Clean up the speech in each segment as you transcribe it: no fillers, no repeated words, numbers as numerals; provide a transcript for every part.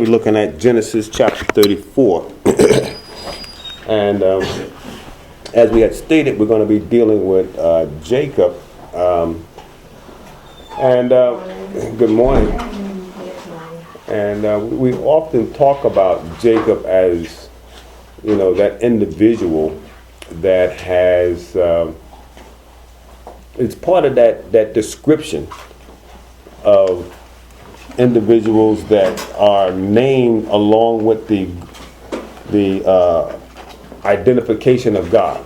We're looking at Genesis chapter 34. And as we had stated, we're going to be dealing with Jacob. Good morning. And we often talk about Jacob as, that individual that has, it's part of that description of individuals that are named along with the identification of God.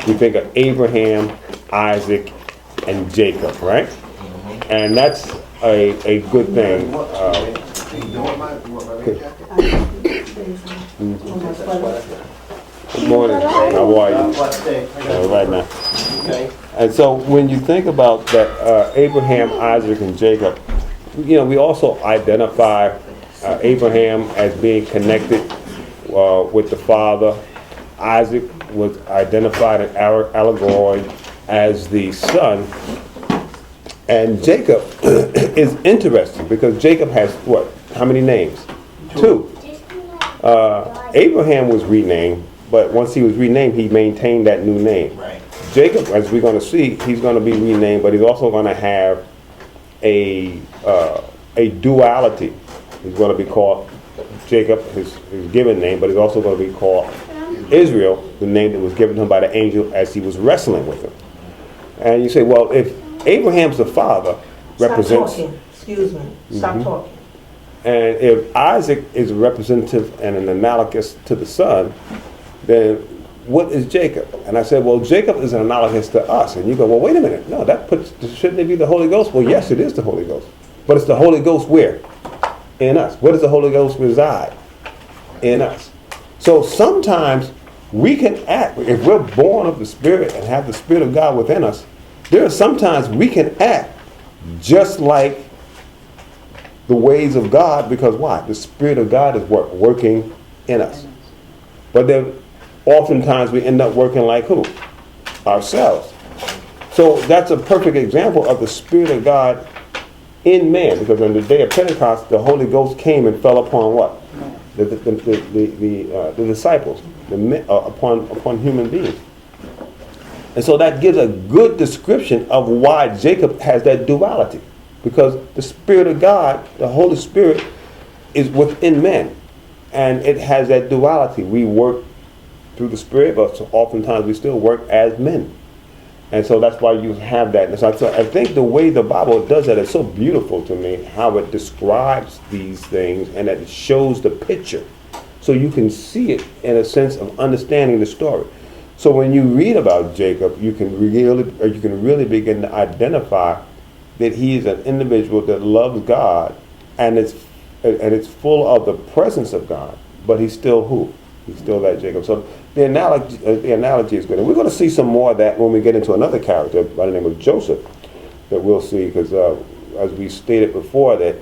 We think of Abraham, Isaac, and Jacob, right? And that's a good thing. Good morning. How are you? Right now. And so when you think about that, Abraham, Isaac, and Jacob, we also identify Abraham as being connected with the father. Isaac was identified in allegory as the son. And Jacob is interesting because Jacob has what? How many names? 2. Abraham was renamed, but once he was renamed, he maintained that new name. Right. Jacob, as we're going to see, he's going to be renamed, but he's also going to have a duality. He's going to be called Jacob, his given name, but he's also going to be called Israel, the name that was given to him by the angel as he was wrestling with him. And you say, well, if Abraham's the father, represents... Stop talking. Excuse me. Stop talking. And if Isaac is a representative and an analogous to the son, then what is Jacob? And I said, well, Jacob is an analogous to us. And you go, well, wait a minute. No, shouldn't it be the Holy Ghost? Well, yes, it is the Holy Ghost. But it's the Holy Ghost where? In us. Where does the Holy Ghost reside? In us. So sometimes we can act, if we're born of the Spirit and have the Spirit of God within us, there are sometimes we can act just like the ways of God, because why? The Spirit of God is working in us. But then oftentimes we end up working like who? Ourselves. So that's a perfect example of the Spirit of God in man, because on the day of Pentecost, the Holy Ghost came and fell upon what? The disciples, upon human beings. And so that gives a good description of why Jacob has that duality. Because the Spirit of God, the Holy Spirit, is within men. And it has that duality. We work through the Spirit, but oftentimes we still work as men. And so that's why you have that. And so I think the way the Bible does that is so beautiful to me, how it describes these things and that it shows the picture. So you can see it in a sense of understanding the story. So when you read about Jacob, you can really begin to identify that he is an individual that loves God and it's full of the presence of God, but he's still who? He's still that Jacob. So the analogy is good. And we're going to see some more of that when we get into another character by the name of Joseph that we'll see, because as we stated before that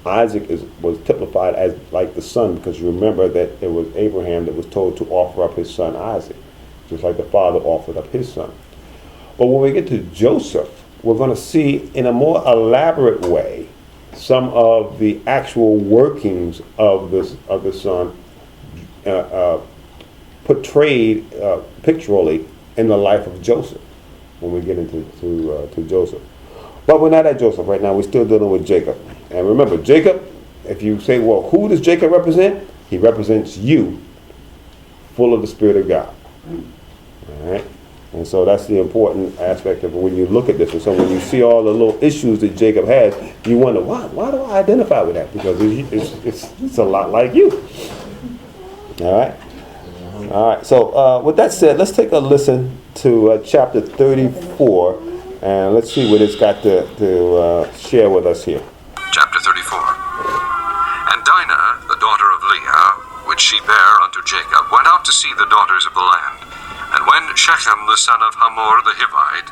Isaac was typified as like the son, because you remember that it was Abraham that was told to offer up his son Isaac, just like the father offered up his son. But when we get to Joseph, we're going to see in a more elaborate way some of the actual workings of the son portrayed pictorially in the life of Joseph when we get into Joseph. But we're not at Joseph right now. We're still dealing with Jacob. And remember, Jacob, if you say, well, who does Jacob represent? He represents you, full of the Spirit of God. All right? And so that's the important aspect of it when you look at this. And so when you see all the little issues that Jacob has, you wonder, why do I identify with that? Because it's a lot like you. All right? All right. So with that said, let's take a listen to chapter 34, and let's see what it's got to share with us here. Chapter 34. And Dinah, the daughter of Leah, which she bare unto Jacob, went out to see the daughters of the land. And when Shechem the son of Hamor the Hivite,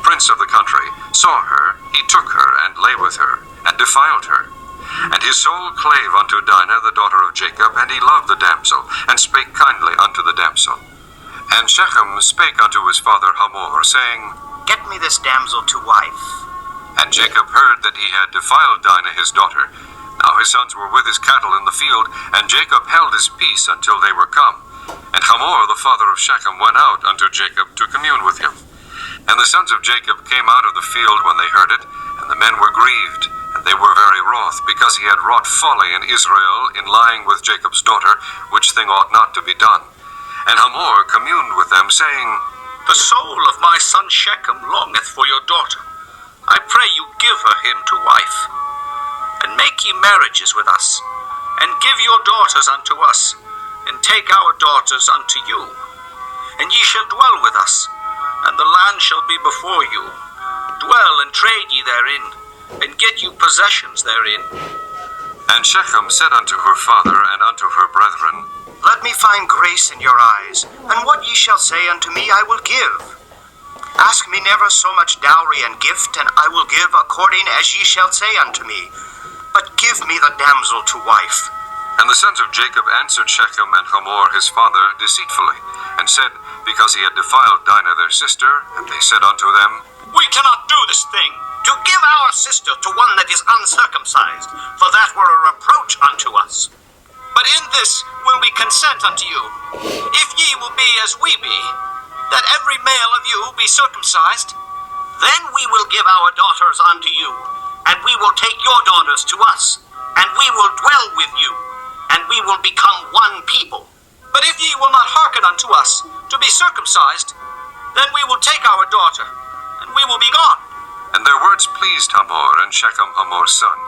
prince of the country, saw her, he took her, and lay with her, and defiled her. And his soul clave unto Dinah the daughter of Jacob, and he loved the damsel, and spake kindly unto the damsel. And Shechem spake unto his father Hamor, saying, Get me this damsel to wife. And Jacob heard that he had defiled Dinah his daughter. Now Now his sons were with his cattle in the field, and Jacob held his peace until they were come. And Hamor, the father of Shechem, went out unto Jacob to commune with him. And the sons of Jacob came out of the field when they heard it, and the men were grieved, and they were very wroth, because he had wrought folly in Israel in lying with Jacob's daughter, which thing ought not to be done. And Hamor communed with them, saying, The soul of my son Shechem longeth for your daughter. I pray you give her him to wife. And make ye marriages with us, and give your daughters unto us, and take our daughters unto you. And ye shall dwell with us, and the land shall be before you. Dwell and trade ye therein, and get you possessions therein. And Shechem said unto her father and unto her brethren, Let me find grace in your eyes, and what ye shall say unto me I will give. Ask me never so much dowry and gift, and I will give according as ye shall say unto me. But give me the damsel to wife. And the sons of Jacob answered Shechem and Hamor his father deceitfully, and said, because he had defiled Dinah their sister, and they said unto them, We cannot do this thing, To give our sister to one that is uncircumcised, for that were a reproach unto us. but in this will we consent unto you, if ye will be as we be, that every male of you be circumcised. Then we will give our daughters unto you, and we will take your daughters to us, and we will dwell with you, and we will become one people. But if ye will not hearken unto us to be circumcised, then we will take our daughter, and we will be gone. And their words pleased Hamor and Shechem Hamor's son.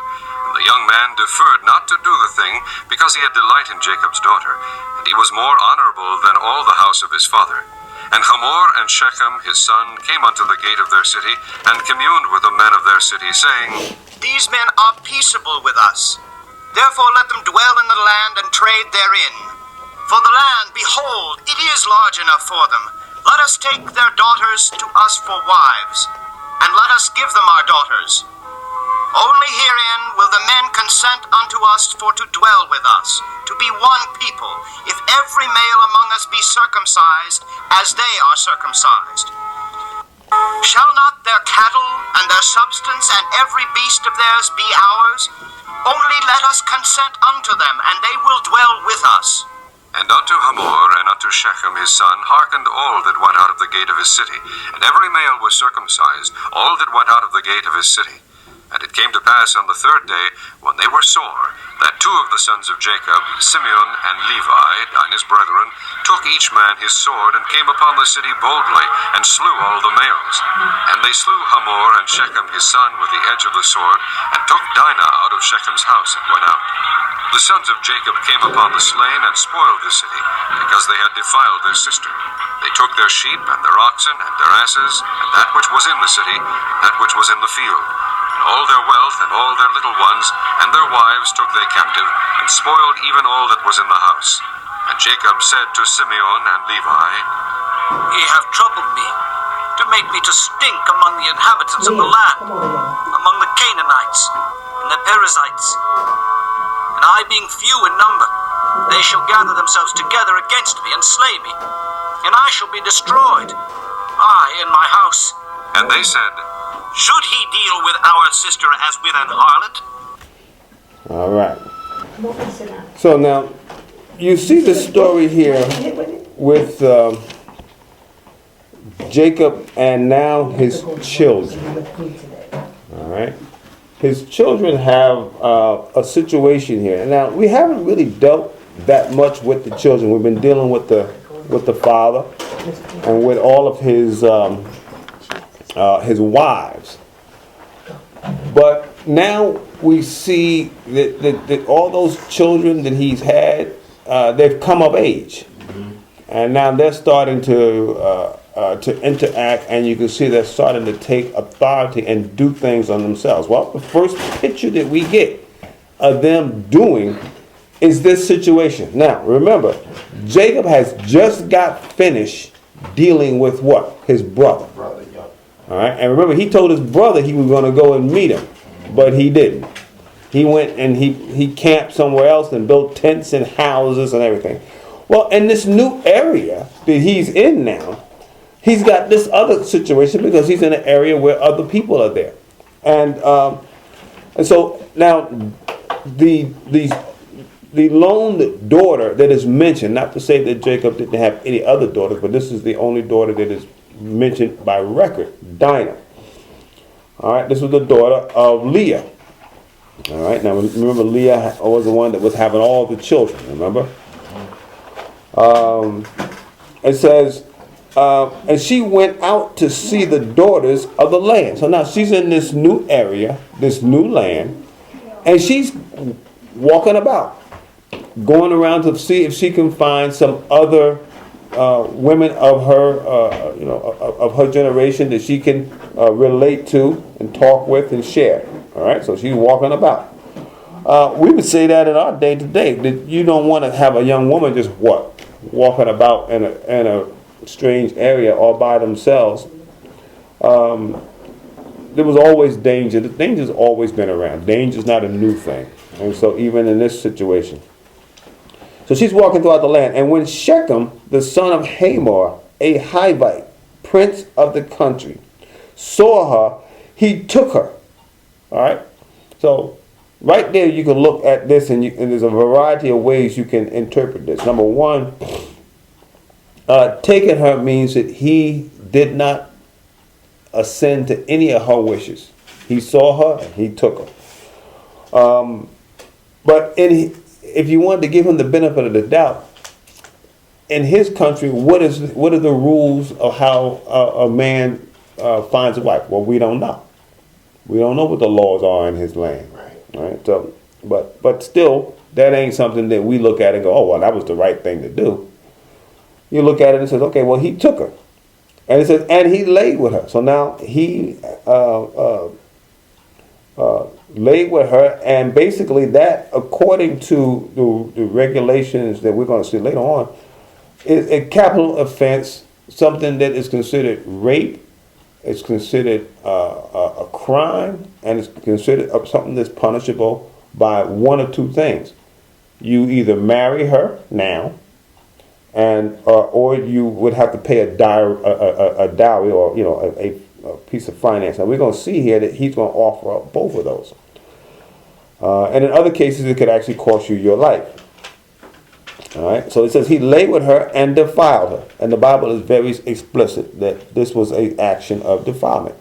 And the young man deferred not to do the thing, because he had delight in Jacob's daughter, and he was more honorable than all the house of his father. And Hamor and Shechem his son came unto the gate of their city, and communed with the men of their city, saying, These men are peaceable with us. Therefore let them dwell in the land and trade therein. For the land, behold, it is large enough for them. Let us take their daughters to us for wives, and let us give them our daughters. Only herein will the men consent unto us for to dwell with us, to be one people, if every male among us be circumcised, as they are circumcised. Shall not their cattle and their substance and every beast of theirs be ours? Only let us consent unto them, and they will dwell with us. And unto Hamor and unto Shechem his son hearkened all that went out of the gate of his city, and every male was circumcised, all that went out of the gate of his city. And it came to pass on the third day, when they were sore, that two of the sons of Jacob, Simeon and Levi, Dinah's brethren, took each man his sword, and came upon the city boldly, and slew all the males. And they slew Hamor and Shechem his son with the edge of the sword, and took Dinah out of Shechem's house, and went out. The sons of Jacob came upon the slain, and spoiled the city, because they had defiled their sister. They took their sheep, and their oxen, and their asses, and that which was in the city, and that which was in the field. All their wealth and all their little ones and their wives took they captive, and spoiled even all that was in the house. And Jacob said to Simeon and Levi, Ye have troubled me, to make me to stink among the inhabitants of the land, among the Canaanites and the Perizzites. And I being few in number, they shall gather themselves together against me, and slay me, and I shall be destroyed, I and my house. and they said, Should he deal with our sister as with an harlot? All right. Come on, sit down. So now, you see the story here Hit with it. with Jacob and now his children. All right. His children have a situation here. Now, we haven't really dealt that much with the children. We've been dealing with the father and with all of his wives. But now we see that all those children that he's had, they've come of age. And now they're starting to interact, and you can see they're starting to take authority and do things on themselves. Well, the first picture that we get of them doing is this situation. Now, remember, Jacob has just got finished dealing with what? His brother. All right, and remember, he told his brother he was going to go and meet him, but he didn't. He went and he camped somewhere else and built tents and houses and everything. Well, in this new area that he's in now, he's got this other situation because he's in an area where other people are there. And so now the lone daughter that is mentioned, not to say that Jacob didn't have any other daughters, but this is the only daughter that is mentioned by record, Dinah. All right, this was the daughter of Leah. All right, now remember Leah was the one that was having all the children, remember? It says, and she went out to see the daughters of the land. So now she's in this new area, this new land, and she's walking about, going around to see if she can find some other women of her, of her generation that she can relate to and talk with and share. All right, so she's walking about. We would say that in our day to day, that you don't want to have a young woman just walking about in a strange area all by themselves. There was always danger. The danger's always been around. Danger's not a new thing. And so even in this situation. So she's walking throughout the land. And when Shechem, the son of Hamor, a Hivite, prince of the country, saw her, he took her. All right? So right there you can look at this and there's a variety of ways you can interpret this. Number one, taking her means that he did not ascend to any of her wishes. He saw her and he took her. But if you wanted to give him the benefit of the doubt, in his country, what are the rules of how a man finds a wife? Well, we don't know. We don't know what the laws are in his land. Right? So, but still, that ain't something that we look at and go, oh, well, that was the right thing to do. You look at it and says, okay, well, he took her. And it says, and he laid with her. So now he laid with her, and basically that, according to the regulations that we're going to see later on, is a capital offense, something that is considered rape, it's considered a crime, and it's considered something that's punishable by one or two things. You either marry her now, and or you would have to pay a dowry or a piece of finance. Now we're going to see here that he's going to offer up both of those. And in other cases, it could actually cost you your life. All right. So it says he lay with her and defiled her, and the Bible is very explicit that this was an action of defilement.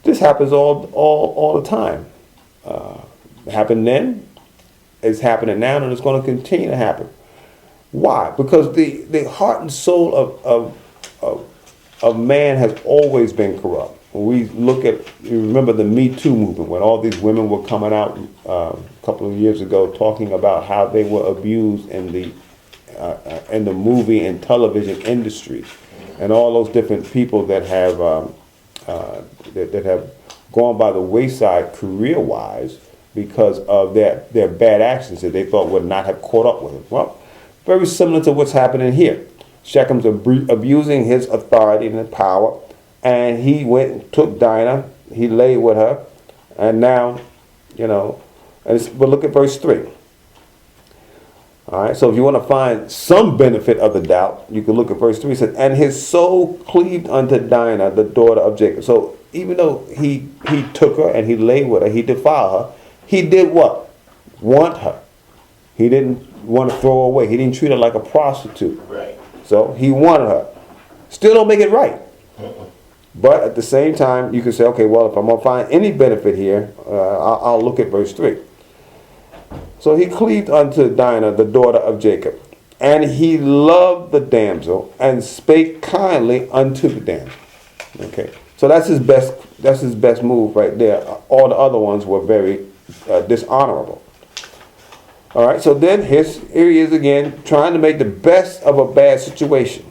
This happens all the time. It happened then, it's happening now, and it's going to continue to happen. Why? Because the heart and soul of man has always been corrupt. When we look at, you remember the Me Too movement, when all these women were coming out a couple of years ago talking about how they were abused in the movie and television industry, and all those different people that have that have gone by the wayside career-wise because of their bad actions that they thought would not have caught up with them. Well, very similar to what's happening here. Shechem's abusing his authority and power, and he went and took Dinah. He laid with her, and now, but look at verse 3. All right, so if you want to find some benefit of the doubt, you can look at verse 3. It says, and his soul cleaved unto Dinah, the daughter of Jacob. So even though he took her and he lay with her, he defiled her, he did what? Want her. He didn't want to throw her away. He didn't treat her like a prostitute. Right. So he wanted her. Still don't make it right. But at the same time, you can say, okay, well, if I'm going to find any benefit here, I'll look at verse 3. So he cleaved unto Dinah, the daughter of Jacob, and he loved the damsel and spake kindly unto the damsel. Okay, so that's his best move right there. All the other ones were very dishonorable. All right, so then here he is again, trying to make the best of a bad situation.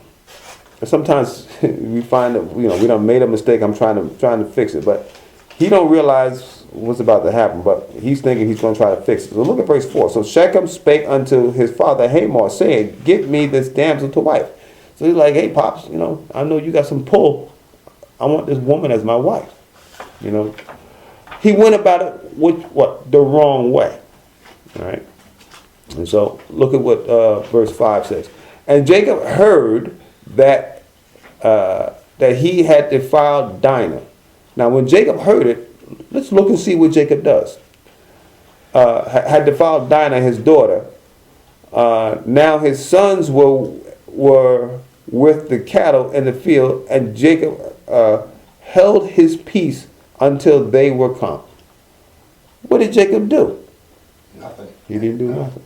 And sometimes we find that we done made a mistake. I'm trying to fix it, but he don't realize what's about to happen. But he's thinking he's going to try to fix it. So look at verse 4. So Shechem spake unto his father Hamor, saying, "Get me this damsel to wife." So he's like, "Hey, pops, I know you got some pull. I want this woman as my wife." He went about it the wrong way. All right. And so look at what verse 5 says. And Jacob heard that he had defiled Dinah. Now when Jacob heard it, let's look and see what Jacob does. had defiled Dinah, his daughter. Now his sons were with the cattle in the field, and Jacob held his peace until they were come. What did Jacob do? Nothing. He didn't do nothing.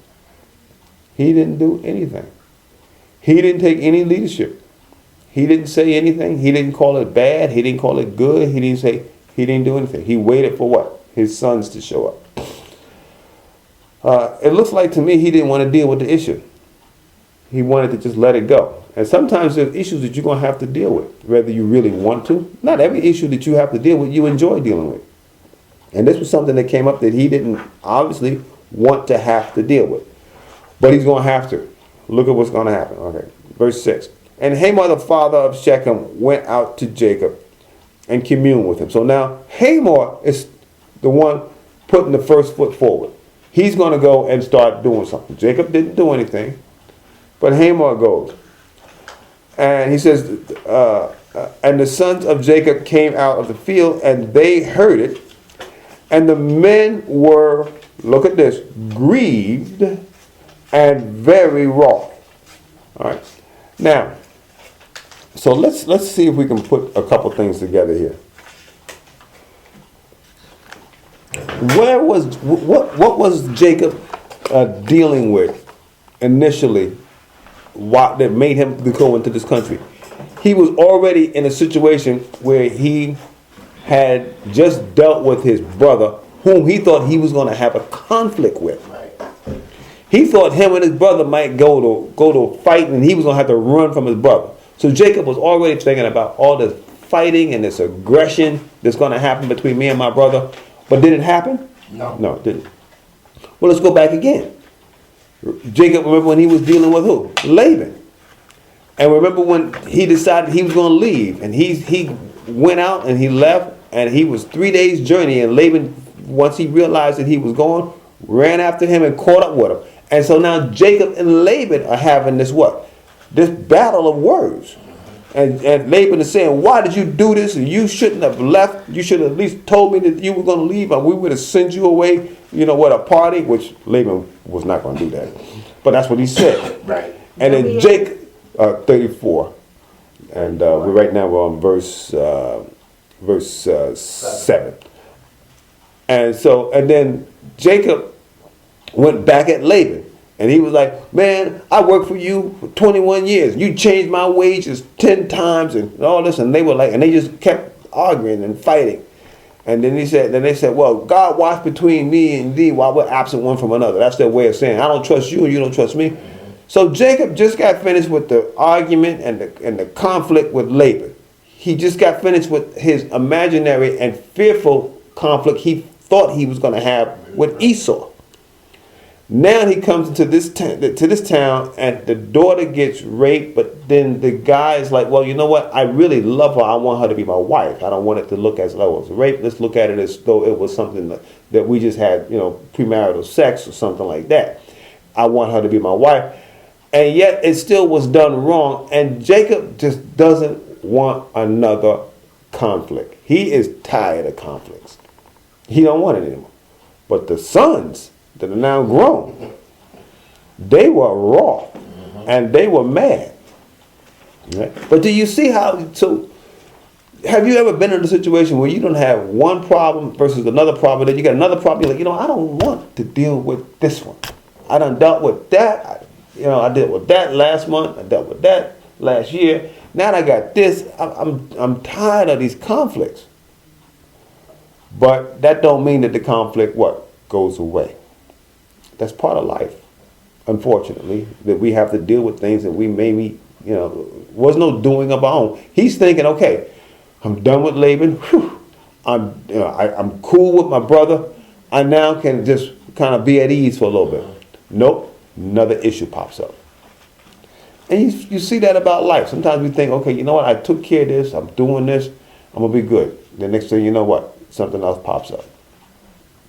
He didn't do anything. He didn't take any leadership. He didn't say anything. He didn't call it bad. He didn't call it good. He didn't do anything. He waited for what? His sons to show up. It looks like to me he didn't want to deal with the issue. He wanted to just let it go. And sometimes there's issues that you're going to have to deal with, whether you really want to. Not every issue that you have to deal with, you enjoy dealing with. And this was something that came up that he didn't obviously want to have to deal with. But he's going to have to. Look at what's going to happen. Okay, verse 6. And Hamor, the father of Shechem, went out to Jacob and communed with him. So now Hamor is the one putting the first foot forward. He's going to go and start doing something. Jacob didn't do anything, but Hamor goes. And he says, and the sons of Jacob came out of the field, and they heard it. And the men were, look at this, grieved and very wroth. All right. Now, so let's see if we can put a couple things together here. What was Jacob dealing with initially that made him go into this country? He was already in a situation where he had just dealt with his brother, whom he thought he was going to have a conflict with. He thought him and his brother might go to a fight, and he was going to have to run from his brother. So Jacob was already thinking about all this fighting and this aggression that's going to happen between me and my brother. But did it happen? No. No, it didn't. Well, let's go back again. Jacob, remember when he was dealing with who? Laban. And remember when he decided he was going to leave, and he went out and he left, and he was 3 days journey, and Laban, once he realized that he was going, ran after him and caught up with him. And so now Jacob and Laban are having this what? This battle of words. And Laban is saying, why did you do this? And you shouldn't have left. You should have at least told me that you were going to leave, and we would have sent you away, with a party, which Laban was not going to do that. But that's what he said. Right. And then Jacob, 34. And right now we're on verse 7. And then Jacob went back at Laban. And he was like, man, I worked for you for 21 years. You changed my wages 10 times and all this. And they were like, and they just kept arguing and fighting. And then they said, well, God watched between me and thee while we're absent one from another. That's their way of saying, I don't trust you and you don't trust me. So Jacob just got finished with the argument and the conflict with Laban. He just got finished with his imaginary and fearful conflict he thought he was going to have with Esau. Now he comes into this town, and the daughter gets raped, but then the guy is like, well, you know what? I really love her. I want her to be my wife. I don't want it to look as though it was rape. Let's look at it as though it was something that we just had, premarital sex or something like that. I want her to be my wife. And yet it still was done wrong, and Jacob just doesn't want another conflict. He is tired of conflicts. He don't want it anymore. But the sons that are now grown, they were raw and they were mad. Right? But do you see how? So, have you ever been in a situation where you don't have one problem versus another problem, then you got another problem? You're like, I don't want to deal with this one. I done dealt with that. I dealt with that last month. I dealt with that last year. Now I got this. I'm tired of these conflicts. But that don't mean that the conflict goes away. That's part of life, unfortunately, that we have to deal with things that we maybe, was no doing of our own. He's thinking, okay, I'm done with Laban. Whew. I'm cool with my brother. I now can just kind of be at ease for a little bit. Nope, another issue pops up. And you see that about life. Sometimes we think, okay, you know what? I took care of this. I'm doing this. I'm going to be good. The next thing you know what? Something else pops up.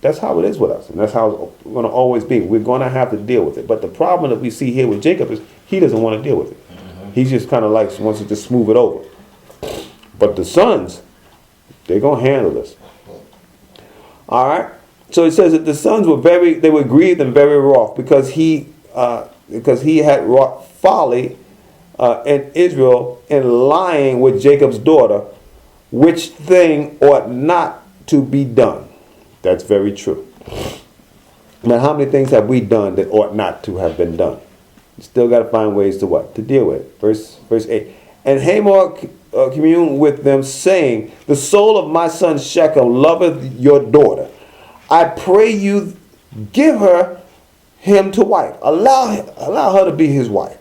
That's how it is with us, and that's how it's going to always be. We're going to have to deal with it. But the problem that we see here with Jacob is he doesn't want to deal with it. He just kind of wants to just smooth it over. But the sons, they're going to handle this. All right. So it says that the sons they were grieved and very wroth because he had wrought folly in Israel in lying with Jacob's daughter, which thing ought not to be done. That's very true. Now, how many things have we done that ought not to have been done? You still got to find ways to what? To deal with it. Verse 8. And Hamor communed with them, saying, the soul of my son Shechem loveth your daughter. I pray you, give him to wife. Allow her to be his wife.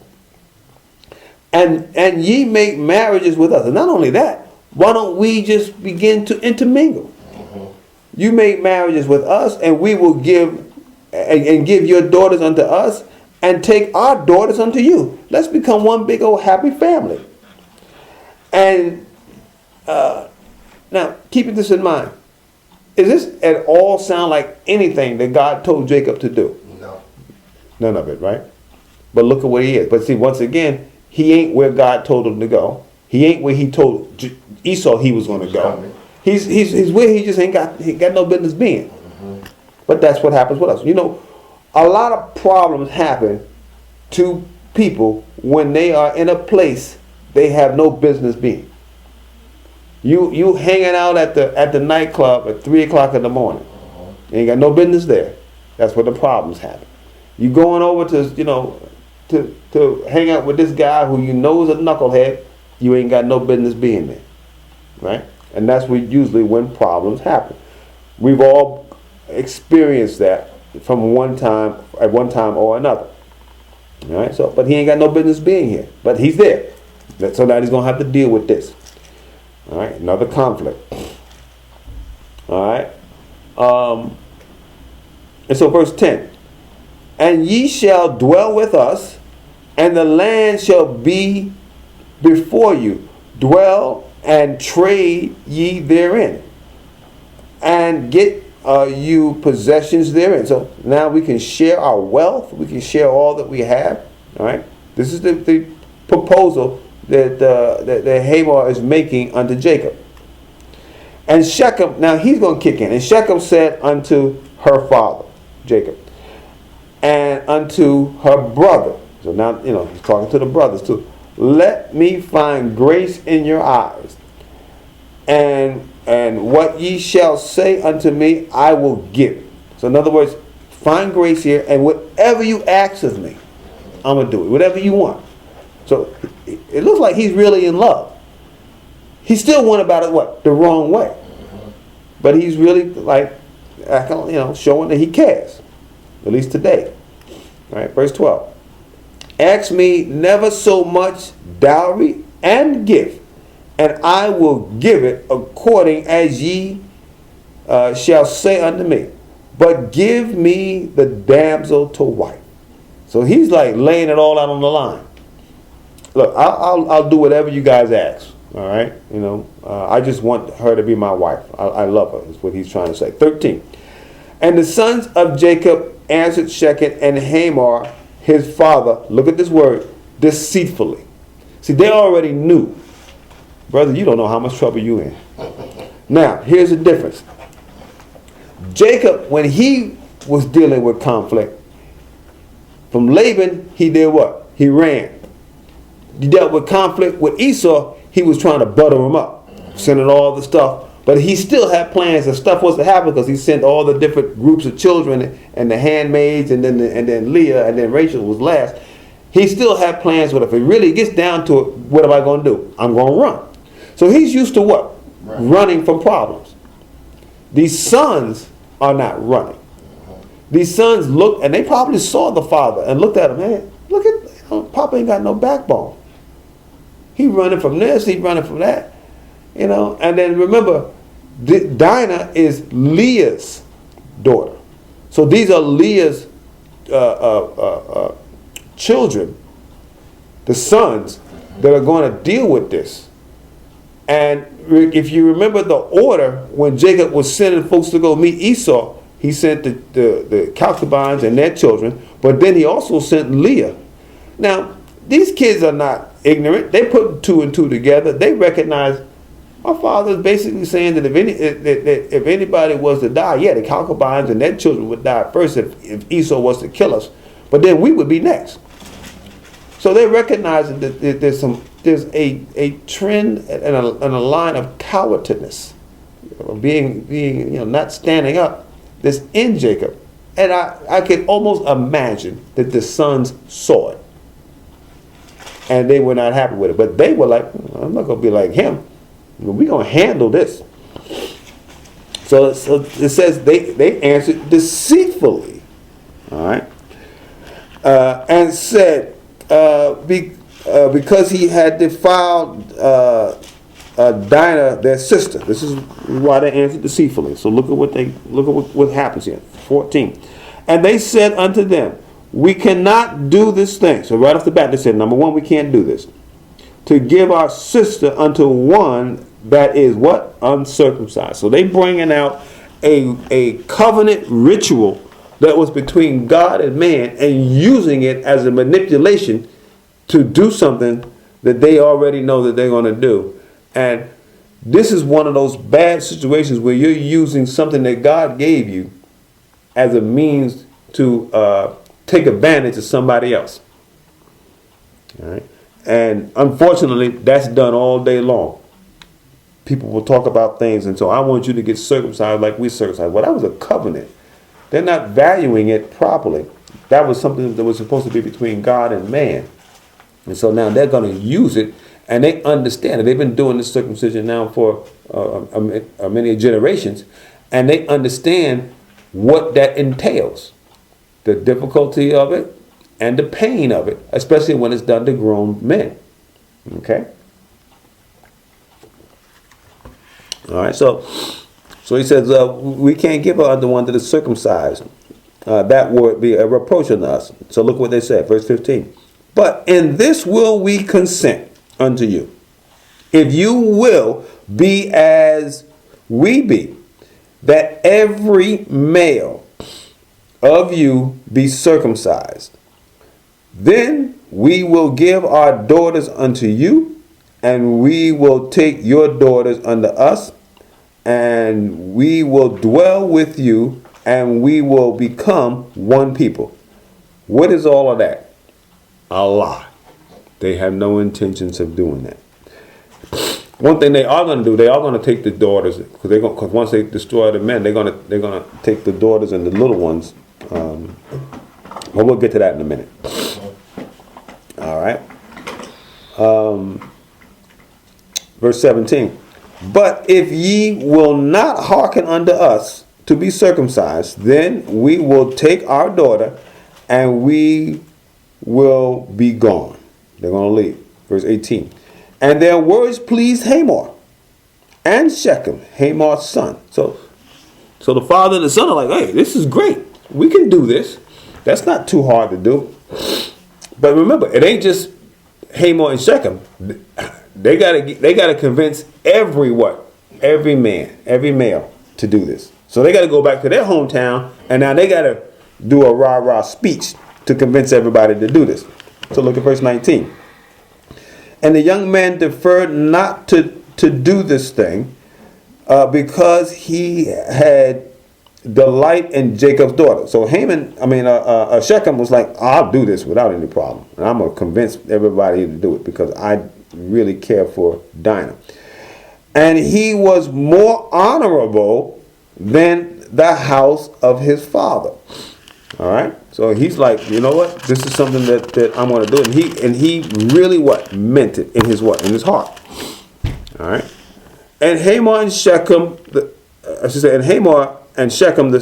And ye make marriages with us. And not only that, why don't we just begin to intermingle? You make marriages with us, and we will give your daughters unto us, and take our daughters unto you. Let's become one big old happy family. And now, keeping this in mind, does this at all sound like anything that God told Jacob to do? No. None of it, right? But look at where he is. But see, once again, he ain't where God told him to go. He ain't where he told Esau he was going to go. He's where he just ain't got no business being. But that's what happens with us. You know, a lot of problems happen to people when they are in a place they have no business being. You hanging out at the nightclub at 3 o'clock in the morning. You ain't got no business there. That's where the problems happen. You going over to hang out with this guy who you know is a knucklehead. You ain't got no business being there, right? And that's usually when problems happen. We've all experienced that at one time or another. All right. So, but he ain't got no business being here. But he's there. So now he's gonna have to deal with this. All right, another conflict. All right. And so verse 10. And ye shall dwell with us, and the land shall be before you. Dwell and trade ye therein, and get you possessions therein. So now we can share our wealth. We can share all that we have. All right. This is the proposal that Hamor is making unto Jacob. And Shechem, now he's going to kick in. And Shechem said unto her father, Jacob, and unto her brother. So now, he's talking to the brothers too. Let me find grace in your eyes. And what ye shall say unto me, I will give. So in other words, find grace here, and whatever you ask of me, I'm going to do it. Whatever you want. So it looks like he's really in love. He still went about it the wrong way. But he's really showing that he cares. At least today. All right, verse 12. Ask me never so much dowry and gift, and I will give it according as ye shall say unto me. But give me the damsel to wife. So he's like laying it all out on the line. Look, I'll do whatever you guys ask. All right, I just want her to be my wife. I love her. Is what he's trying to say. 13. And the sons of Jacob answered Shechem and Hamor his father. Look at this word, deceitfully. See, they already knew, brother. You don't know how much trouble you in. Now, here's the difference. Jacob, when he was dealing with conflict, from Laban, he did what? He ran. He dealt with conflict with Esau. He was trying to butter him up, sending all the stuff. But he still had plans and stuff was to happen because he sent all the different groups of children and the handmaids and then Leah and then Rachel was last. He still had plans, but if it really gets down to it, what am I going to do? I'm going to run. So he's used to what? Right. Running from problems. These sons are not running. These sons looked, and they probably saw the father and looked at him, man, look at, Papa ain't got no backbone. He running from this, he running from that. And then remember, Dinah is Leah's daughter. So these are Leah's children, the sons that are going to deal with this. And if you remember the order, when Jacob was sending folks to go meet Esau, he sent the concubines and their children, but then he also sent Leah. Now, these kids are not ignorant. They put 2 and 2 together. They recognize My father is basically saying that if anybody was to die, yeah, the concubines and their children would die first if Esau was to kill us, but then we would be next. So they recognize that there's a trend and a line of cowardliness, being not standing up, that's in Jacob, and I can almost imagine that the sons saw it, and they were not happy with it, but they were like, I'm not gonna be like him. We're going to handle this. So it says they answered deceitfully. All right. And said, because he had defiled Dinah, their sister. This is why they answered deceitfully. So look at what happens here. 14. And they said unto them, we cannot do this thing. So right off the bat they said, number one, we can't do this. To give our sister unto one that is what? Uncircumcised. So they bringing out a covenant ritual that was between God and man and using it as a manipulation to do something that they already know that they're going to do. And this is one of those bad situations where you're using something that God gave you as a means to take advantage of somebody else. All right. And unfortunately, that's done all day long. People will talk about things, and so I want you to get circumcised like we're circumcised. Well, that was a covenant. They're not valuing it properly. That was something that was supposed to be between God and man. And so now they're going to use it, and they understand it. They've been doing this circumcision now for many generations, and they understand what that entails, the difficulty of it, and the pain of it, especially when it's done to grown men. Okay? All right, so he says, we can't give her unto one that is circumcised. That would be a reproach unto us. So look what they said, verse 15. But in this will we consent unto you, if you will be as we be, that every male of you be circumcised. Then we will give our daughters unto you, and we will take your daughters unto us, and we will dwell with you, and we will become one people. What is all of that? A lie. They have no intentions of doing that. One thing they are going to do, they are going to take the daughters, because once they destroy the men, they're going to take the daughters and the little ones. Well, we'll get to that in a minute. All right. Verse 17. But if ye will not hearken unto us to be circumcised, then we will take our daughter and we will be gone. They're going to leave. Verse 18. And their words pleased Hamor and Shechem, Hamor's son. So the father and the son are like, hey, this is great. We can do this. That's not too hard to do. But remember, it ain't just Hamor and Shechem. They gotta convince every man, every male to do this. So they gotta go back to their hometown, and now they gotta do a rah-rah speech to convince everybody to do this. So look at verse 19. And the young man deferred not to do this thing because he had delight in Jacob's daughter. So Shechem was like, I'll do this without any problem. And I'm going to convince everybody to do it because I really care for Dinah. And he was more honorable than the house of his father. All right. So he's like, you know what? This is something that I'm going to do. And he really meant it in his heart. All right. And Hamor and Shechem, and Shechem,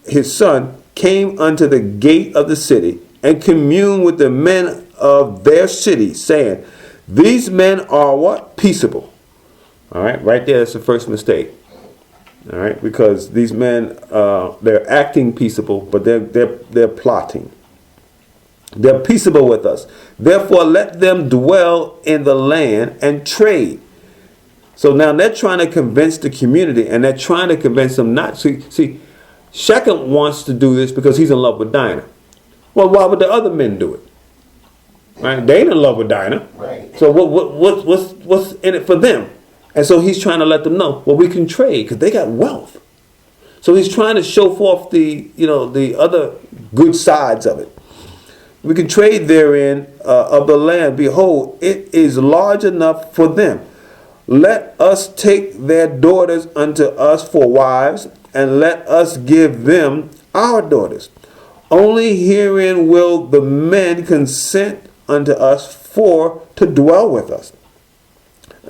his son, came unto the gate of the city and communed with the men of their city, saying, these men are what? Peaceable. All right, right there, that's the first mistake. All right, because these men, they're acting peaceable, but they're plotting. They're peaceable with us. Therefore, let them dwell in the land and trade. So now they're trying to convince the community, and they're trying to convince them not to. See, Shechem wants to do this because he's in love with Dinah. Well, why would the other men do it? Right? They ain't in love with Dinah. Right. So what's in it for them? And so he's trying to let them know, well, we can trade because they got wealth. So he's trying to show forth the other good sides of it. We can trade therein of the land. Behold, it is large enough for them. Let us take their daughters unto us for wives, and let us give them our daughters. Only herein will the men consent unto us to dwell with us.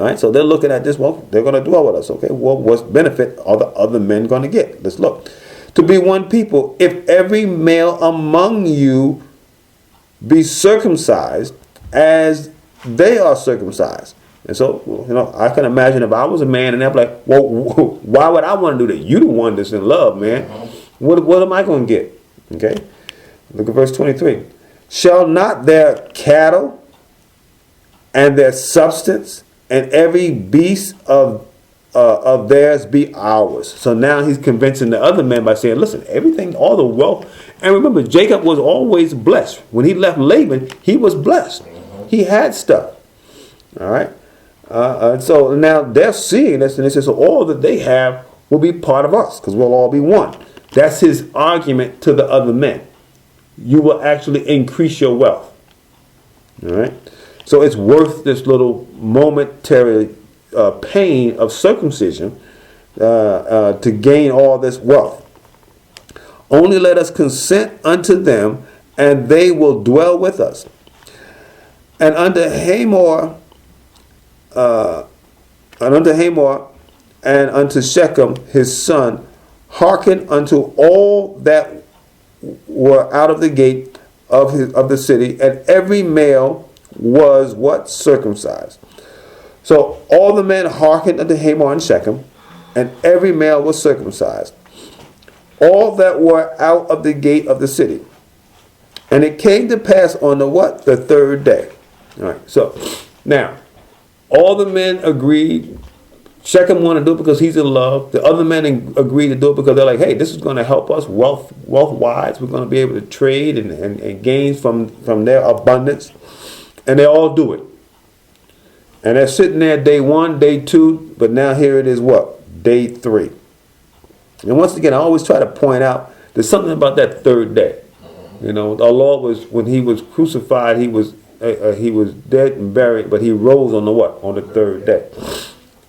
All right, so they're looking at this. Well, they're going to dwell with us. Okay, well, what benefit are the other men going to get? Let's look. To be one people, if every male among you be circumcised as they are circumcised. And so, I can imagine if I was a man and they're like, well, why would I want to do that? You the one that's in love, man. What am I going to get? Okay, look at verse 23. Shall not their cattle and their substance and every beast of theirs be ours? So now he's convincing the other men by saying, listen, everything, all the wealth. And remember, Jacob was always blessed. When he left Laban, he was blessed. He had stuff. All right. So now they're seeing this, and they say, so all that they have will be part of us because we'll all be one. That's his argument to the other men. You will actually increase your wealth. All right. So it's worth this little momentary pain of circumcision to gain all this wealth. Only let us consent unto them, and they will dwell with us. And unto Hamor, and unto Shechem his son, hearken unto all that were out of the gate of the city, and every male was what? Circumcised. So all the men hearkened unto Hamor and Shechem, and every male was circumcised. All that were out of the gate of the city. And it came to pass on the what? The third day. All right. So now, all the men agreed. Shechem wanted to do it because he's in love. The other men agreed to do it because they're like, hey, this is going to help us wealth-wise. We're going to be able to trade and gain from their abundance. And they all do it. And they're sitting there day 1, day 2, but now here it is what? Day 3. And once again, I always try to point out there's something about that third day. Our Lord was, when he was crucified, he was dead and buried, but he rose on the what? On the third day.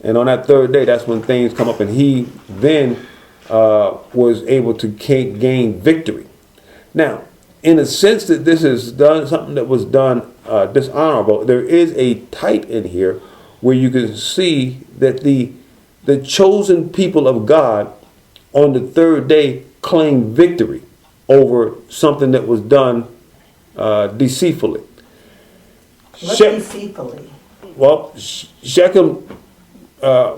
And on that third day, that's when things come up, and he then was able to gain victory. Now, in a sense that this is done, something that was done dishonorable, there is a type in here where you can see that the chosen people of God on the third day claimed victory over something that was done deceitfully. What deceitfully? Well, Shechem, let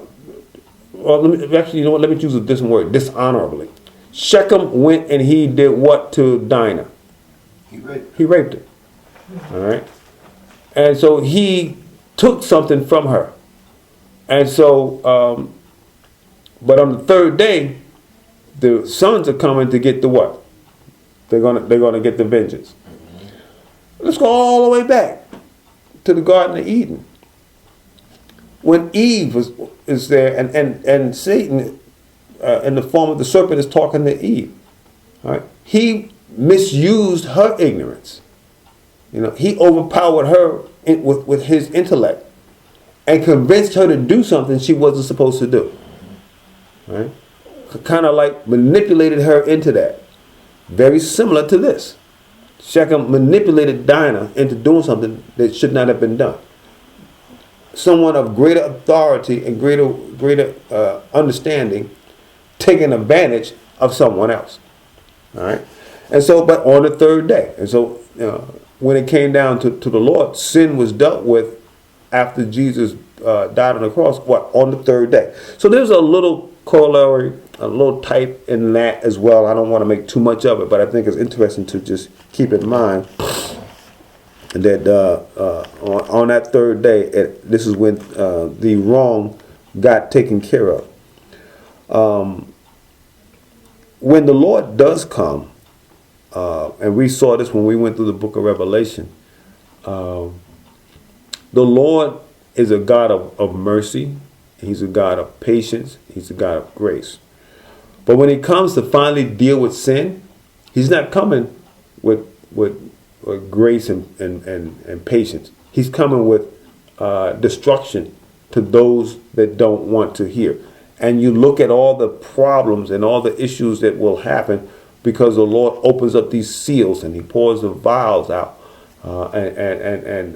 me use a different word, dishonorably. Shechem went and he did what to Dinah? He raped her. All right. And so he took something from her. And so, but on the third day, the sons are coming to get the what? They're gonna get the vengeance. Let's go all the way back to the Garden of Eden. When Eve is there, and Satan, in the form of the serpent, is talking to Eve. All right, he misused her ignorance. He overpowered her with his intellect and convinced her to do something she wasn't supposed to do. All right, kind of like manipulated her into that. Very similar to this. Shechem manipulated Dinah into doing something that should not have been done. Someone of greater authority and greater understanding taking advantage of someone else. All right, and so, but on the third day, and so when it came down to the Lord, sin was dealt with after Jesus died on the cross. What? On the third day. So there's a little corollary, a little type in that as well. I don't want to make too much of it, but I think it's interesting to just keep in mind that on that third day, this is when the wrong got taken care of. When the Lord does come, and we saw this when we went through the book of Revelation, the Lord is a God of mercy. He's a God of patience. He's a God of grace. But when he comes to finally deal with sin, he's not coming with grace and patience. He's coming with destruction to those that don't want to hear. And you look at all the problems and all the issues that will happen because the Lord opens up these seals and he pours the vials out and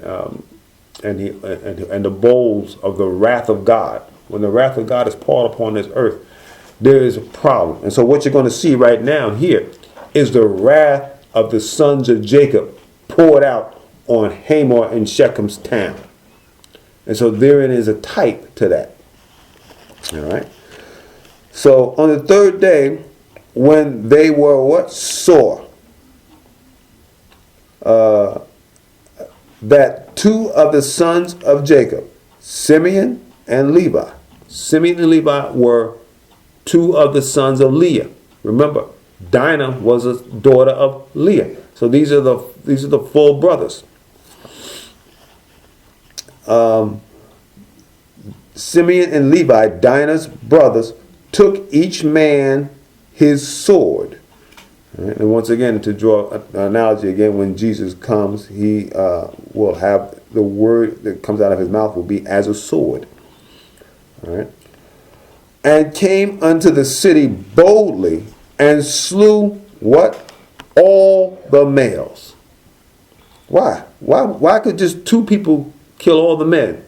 the bowls of the wrath of God. When the wrath of God is poured upon this earth, there is a problem. And so what you're going to see right now here is the wrath of the sons of Jacob poured out on Hamor and Shechem's town. And so therein is a type to that. All right. So on the third day, when they were what? Sore. That two of the sons of Jacob, Simeon and Levi. Simeon and Levi were two of the sons of Leah. Remember, Dinah was a daughter of Leah. So these are the full brothers. Simeon and Levi, Dinah's brothers, took each man his sword. Right? And once again, to draw an analogy again, when Jesus comes, he will have the word that comes out of his mouth will be as a sword. All right. And came unto the city boldly and slew what? All the males. Why? Why could just two people kill all the men?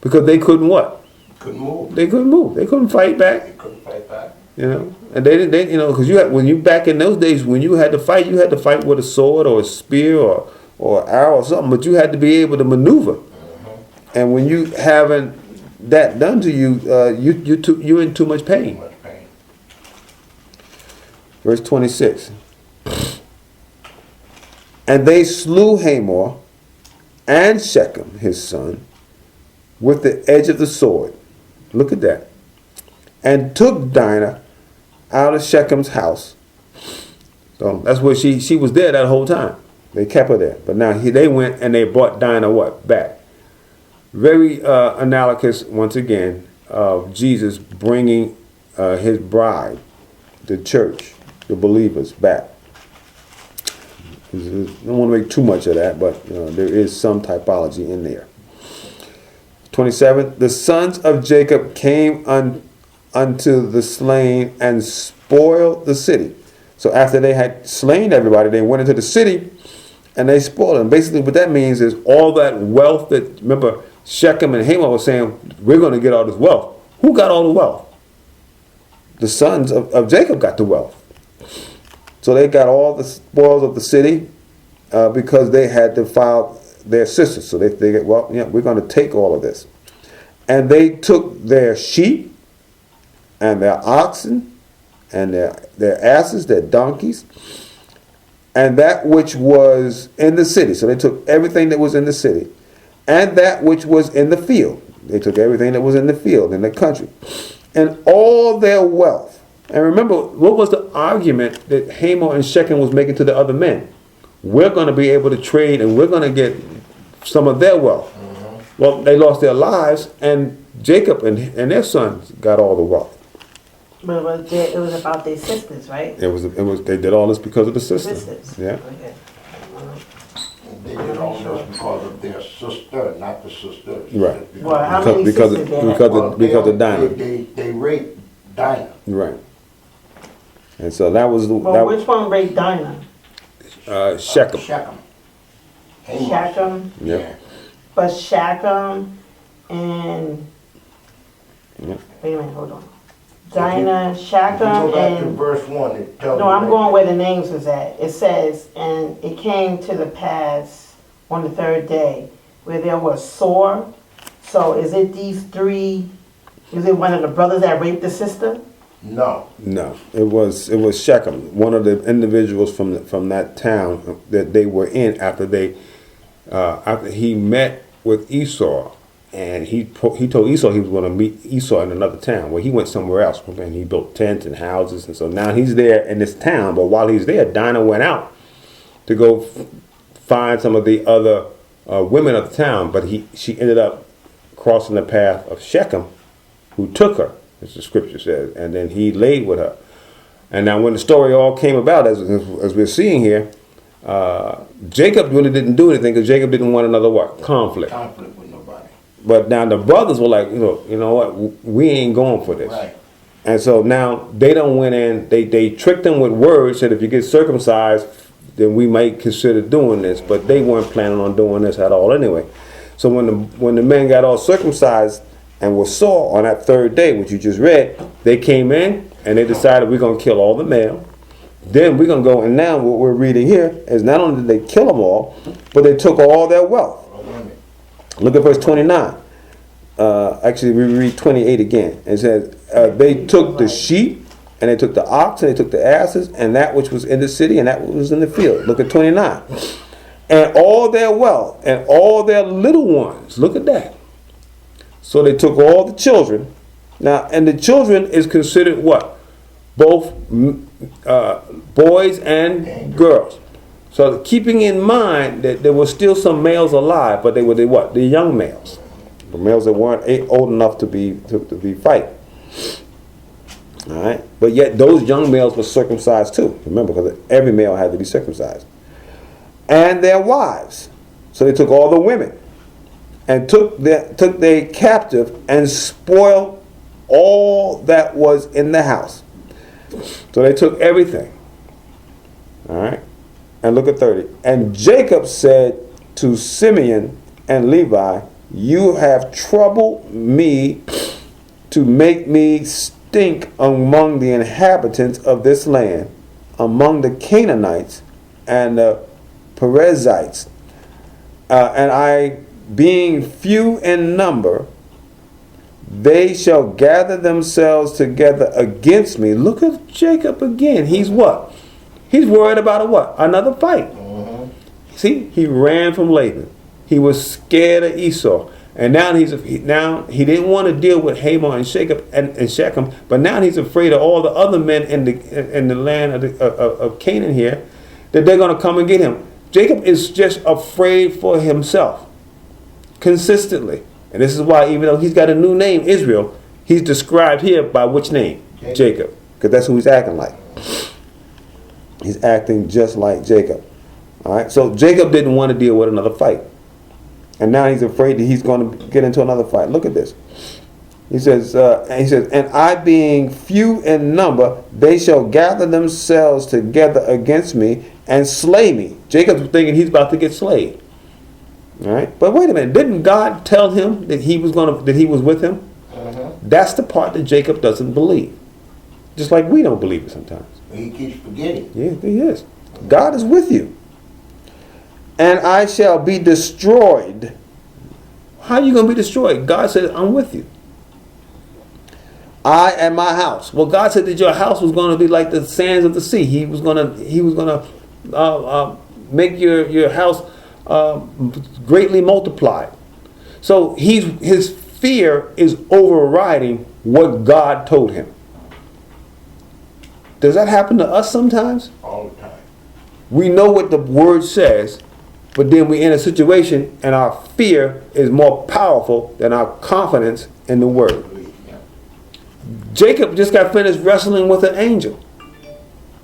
Because they couldn't what? Couldn't move. They couldn't move. They couldn't fight back. They couldn't fight back. You know, and they didn't. Because when you back in those days, when you had to fight with a sword or a spear or arrow or something. But you had to be able to maneuver. Mm-hmm. And when you haven't that done to you, you're in too much pain. Too much pain. Verse 26. And they slew Hamor and Shechem his son with the edge of the sword. Look at that. And took Dinah out of Shechem's house. So that's where she was there that whole time. They kept her there. But now they went and they brought Dinah what? Back. Very analogous, once again, of Jesus bringing his bride, the church, the believers, back. I don't want to make too much of that, but there is some typology in there. 27. The sons of Jacob came unto the slain and spoiled the city. So after they had slain everybody, they went into the city and they spoiled them. Basically what that means is all that wealth that, remember, Shechem and Hamor were saying, we're going to get all this wealth. Who got all the wealth? The sons of Jacob got the wealth. So they got all the spoils of the city because they had defiled their sisters. So they figured, well, we're going to take all of this. And they took their sheep and their oxen and their asses, their donkeys, and that which was in the city. So they took everything that was in the city and that which was in the field. They took everything that was in the field, in the country, and all their wealth. And remember, what was the argument that Hamor and Shechem was making to the other men? We're going to be able to trade and we're going to get some of their wealth. Mm-hmm. Well, they lost their lives, and Jacob and their sons got all the wealth. But it was about their sisters, right? It was. They did all this because of the sisters. Yeah. Okay. They did all this because of their sister, not the sisters. Right. Well, how many sisters they had? Because of Dinah. They raped Dinah. Right. And so that was the. Well, which one raped Dinah? Shechem. Shechem. Shechem. Yeah. But Shechem and Yeah. wait a minute, hold on. Dinah, Shechem, Go back to and verse 1. It tells no, you I'm right going where the names was at. It says, and it came to the pass on the third day where there was sore. So is it these three? Is it one of the brothers that raped the sister? No. No, it was Shechem, one of the individuals from that town that they were in after he met with Esau, and he told Esau he was going to meet Esau in another town. Well, he went somewhere else, and he built tents and houses, and so now he's there in this town. But while he's there, Dinah went out to go find some of the other women of the town, but she ended up crossing the path of Shechem, who took her, as the scripture says, and then he laid with her. And now when the story all came about, as we're seeing here, Jacob really didn't do anything because Jacob didn't want another what? Conflict. Conflict with nobody. But now the brothers were like, you know what? We ain't going for this. Right. And so now they don't went in. They tricked them with words. Said if you get circumcised, then we might consider doing this. But they weren't planning on doing this at all anyway. So when the men got all circumcised and were sore on that third day, which you just read, they came in and they decided we're going to kill all the male. Then we're going to go, and now what we're reading here is not only did they kill them all, but they took all their wealth. Look at verse 29. Actually, we read 28 again. It says, they took the sheep, and they took the oxen, they took the asses, and that which was in the city, and that which was in the field. Look at 29. And all their wealth, and all their little ones. Look at that. So they took all the children. Now, and the children is considered what? Both boys and girls. So keeping in mind that there were still some males alive, but they were the young males. The males that weren't old enough to be fighting. All right, but yet those young males were circumcised too. Remember, because every male had to be circumcised, and their wives. So they took all the women, and took their captive and spoiled all that was in the house. So they took everything. All right, and look at 30. And Jacob said to Simeon and Levi, "You have troubled me to make me stink among the inhabitants of this land, among the Canaanites and the Perizzites. And I, being few in number, they shall gather themselves together against me." Look at Jacob again. He's what? He's worried about another fight. See, he ran from Laban. He was scared of Esau. And now he didn't want to deal with Hamor and Shechem, but now he's afraid of all the other men in the land of Canaan here, that they're going to come and get him. Jacob is just afraid for himself consistently. And this is why, even though he's got a new name, Israel, he's described here by which name? Jacob. Because that's who he's acting like. He's acting just like Jacob. All right. So Jacob didn't want to deal with another fight. And now he's afraid that he's going to get into another fight. Look at this. He says, and I being few in number, they shall gather themselves together against me and slay me. Jacob's thinking he's about to get slayed. All right. But wait a minute. Didn't God tell him that he was with him? That's the part that Jacob doesn't believe. Just like we don't believe it sometimes. He keeps forgetting. Yeah, he is. God is with you. And I shall be destroyed. How are you going to be destroyed? God said, I'm with you. I and my house. Well, God said that your house was going to be like the sands of the sea. He was going to make your house greatly multiplied. So his fear is overriding what God told him. Does that happen to us sometimes? All the time. We know what the word says, but then we're in a situation and our fear is more powerful than our confidence in the word. Jacob just got finished wrestling with an angel,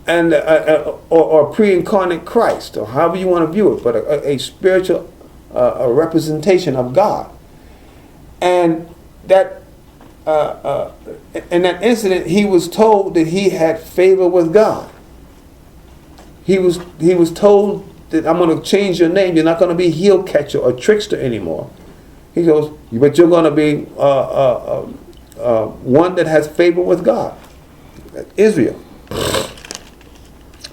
and or pre-incarnate Christ, or however you want to view it, but a spiritual a representation of God. And that in that incident, he was told that he had favor with God. He was told that I'm going to change your name. You're not going to be heel catcher or trickster anymore. He goes, but you're going to be one that has favor with God, Israel.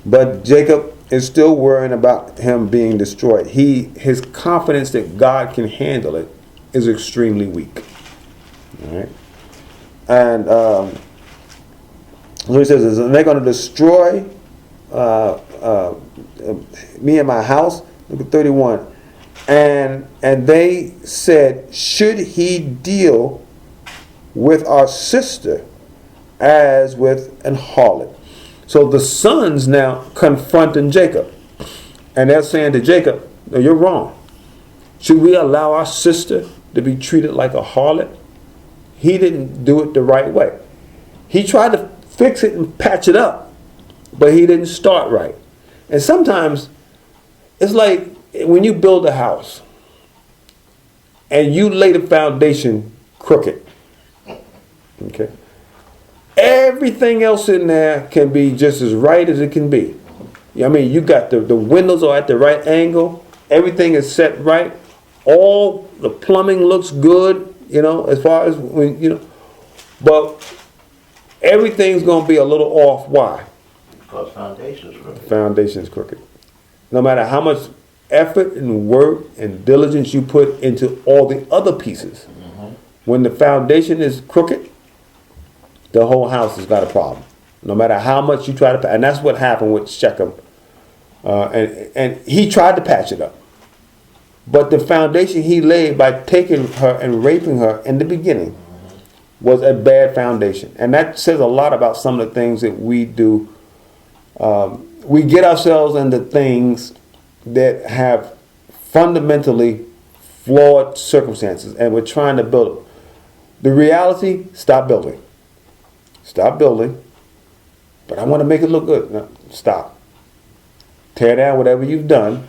But Jacob is still worrying about him being destroyed. His confidence that God can handle it is extremely weak. All right, and so he says, and they're going to destroy me and my house. Look at 31. And they said, should he deal with our sister as with an harlot? So the sons now confronting Jacob, and they're saying to Jacob, no, you're wrong. Should we allow our sister to be treated like a harlot? he didn't do it the right way. He tried to fix it and patch it up, but he didn't start right. And sometimes it's like when you build a house and you lay the foundation crooked. Okay. Everything else in there can be just as right as it can be. I mean, you got the windows are at the right angle. Everything is set right. All the plumbing looks good, as far as when, but everything's going to be a little off. Why? Because foundation's crooked. Foundation's crooked. No matter how much effort and work and diligence you put into all the other pieces, when the foundation is crooked, the whole house has got a problem. No matter how much you try to, and that's what happened with Shechem. And he tried to patch it up. But the foundation he laid by taking her and raping her in the beginning was a bad foundation. And that says a lot about some of the things that we do. We get ourselves into things that have fundamentally flawed circumstances, and we're trying to build them. The reality, stop building. Stop building. But I want to make it look good. No, stop. Tear down whatever you've done,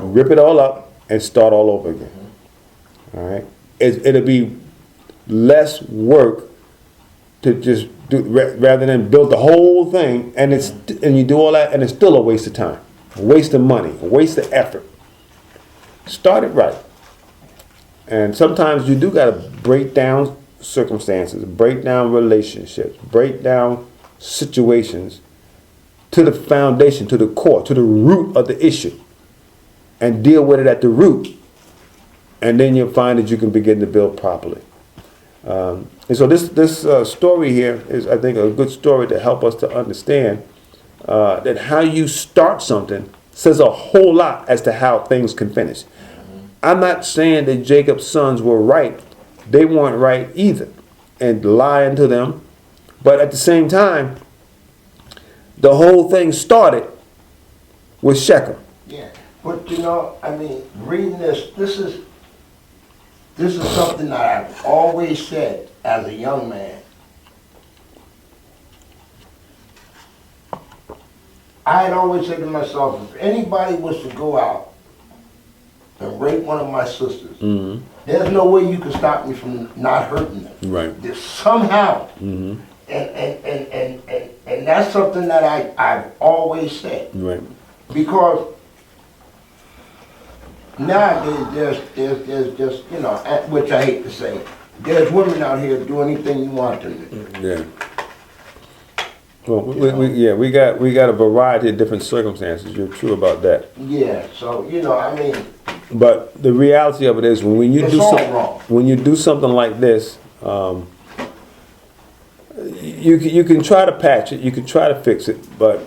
rip it all up, and start all over again. All right? It'll be less work to just do rather than build the whole thing, and you do all that, and it's still a waste of time, a waste of money, a waste of effort. Start it right. And sometimes you do got to break down circumstances, break down relationships, break down situations to the foundation, to the core, to the root of the issue, and deal with it at the root. And then you'll find that you can begin to build properly. And so this story here is, I think, a good story to help us to understand that how you start something says a whole lot as to how things can finish. I'm not saying that Jacob's sons were right. They weren't right either, and lying to them. But at the same time, the whole thing started with Shechem. Yeah, but reading this is something that I've always said as a young man. I had always said to myself, if anybody was to go out and rape one of my sisters, there's no way you can stop me from not hurting them. Right. There's somehow. And that's something that I've always said. Right. Because nowadays there's just, which I hate to say, there's women out here do anything you want them to do. Yeah. Well, we got a variety of different circumstances. You're true about that. Yeah. So But the reality of it is, when you do something like this, you can try to patch it, you can try to fix it, but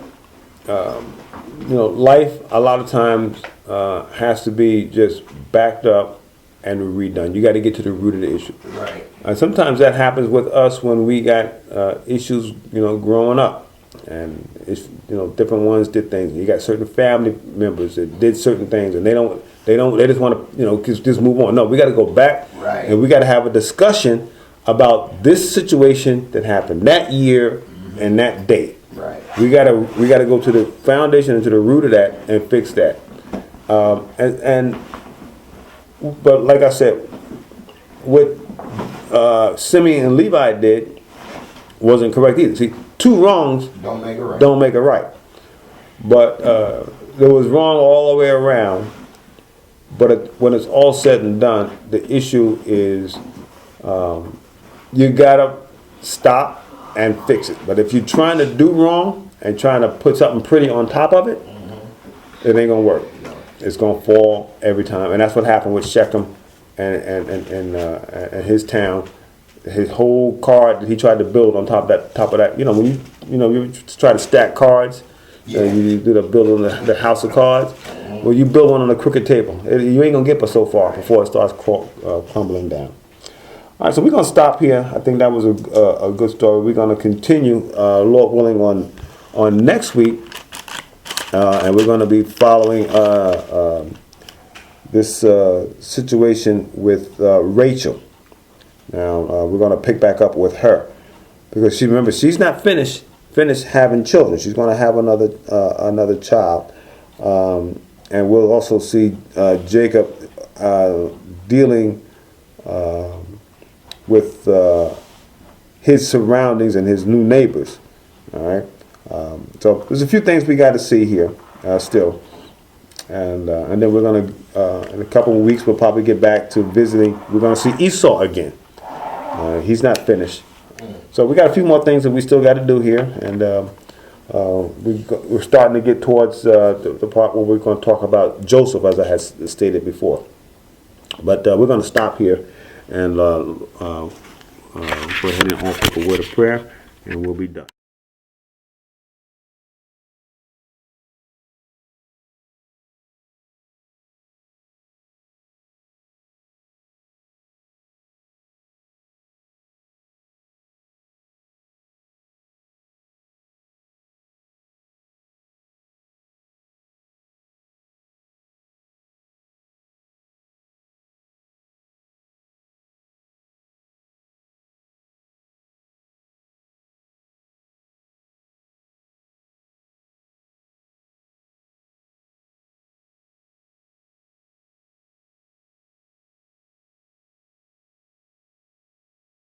life a lot of times has to be just backed up and redone. You got to get to the root of the issue. Right. And sometimes that happens with us when we got issues, growing up, and it's different ones did things. You got certain family members that did certain things, and they just want to just move on. No, we got to go back, right, and we got to have a discussion about this situation that happened that year and that date. Right. We gotta go to the foundation and to the root of that and fix that. But like I said, what Simeon and Levi did wasn't correct either. See, two wrongs don't make it right. But there was wrong all the way around. But when it's all said and done, the issue is you gotta stop and fix it. But if you're trying to do wrong and trying to put something pretty on top of it, it ain't gonna work. It's gonna fall every time, and that's what happened with Shechem and his town. His whole card that he tried to build on top of that. When you try to stack cards, you do the build on the house of cards. Well, you build one on a crooked table. You ain't gonna get but so far before it starts crumbling down. All right, so we're gonna stop here. I think that was a good story. We're gonna continue, Lord willing, on next week. And we're going to be following this situation with Rachel. Now we're going to pick back up with her because remember she's not finished having children. She's going to have another child, and we'll also see Jacob dealing with his surroundings and his new neighbors. All right. So there's a few things we got to see here still, and then we're gonna in a couple of weeks we'll probably get back to visiting. We're gonna see Esau again. He's not finished, so we got a few more things that we still got to do here, and we're starting to get towards the part where we're going to talk about Joseph, as I had stated before. But we're going to stop here and go ahead and offer up a word of prayer, and we'll be done.